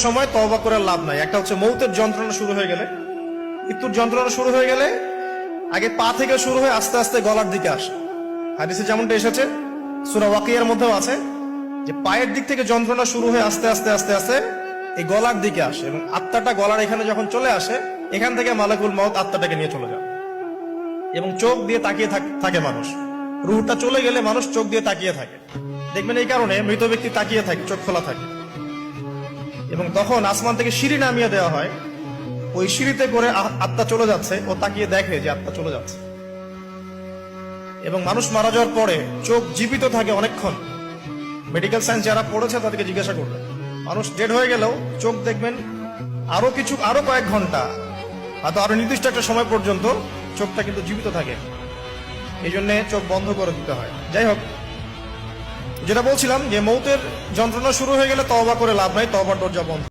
সময় তওবা করে লাভ নাই। একটা হচ্ছে মৌতের যন্ত্রণা শুরু হয়ে গেলে, মৃত্যুর যন্ত্রণা শুরু হয়ে গেলে আগে পা থেকে শুরু হয়ে আস্তে আস্তে গলার দিকে আসে। হাদিসে যেমনটা এসেছে, সূরা ওয়াকিয়ার মধ্যেও আছে যে পায়ের দিক থেকে যন্ত্রণা শুরু হয়ে আস্তে আস্তে আস্তে আস্তে এই গলার দিকে আসে, এবং আত্মাটা গলার এখানে যখন চলে আসে, এখান থেকে মালাকুল মউত আত্মাটাকে নিয়ে চলে যায় এবং চোখ দিয়ে তাকিয়ে থাকে মানুষ। রুহটা চলে গেলে মানুষ চোখ দিয়ে তাকিয়ে থাকে, দেখবেন এই কারণে মৃত ব্যক্তি তাকিয়ে থাকে, চোখ খোলা থাকে। এবং তখন আসমান থেকে সিঁড়ি নামিয়ে দেওয়া হয়, ওই সিঁড়িতে করে আত্মা চলে যাচ্ছে, ও তাকিয়ে দেখে যে আত্মা চলে যাচ্ছে। এবং মানুষ মারা যাওয়ার পরে চোখ জীবিত থাকে অনেকক্ষণ। মেডিকেল সায়েন্স যারা পড়েছে তাদেরকে জিজ্ঞাসা করবে, মানুষ ডেড হয়ে গেলেও চোখ দেখবেন আরো কয়েক ঘন্টা, হয়তো আরো নির্দিষ্ট একটা সময় পর্যন্ত চোখটা কিন্তু জীবিত থাকে। এই জন্য চোখ বন্ধ করে দিতে হয়। যাই হোক, যেটা বলছিলাম যে মৌতের যন্ত্রণা শুরু হয়ে গেলে তওবা করে লাভ নাই, তওবার দরজা বন্ধ।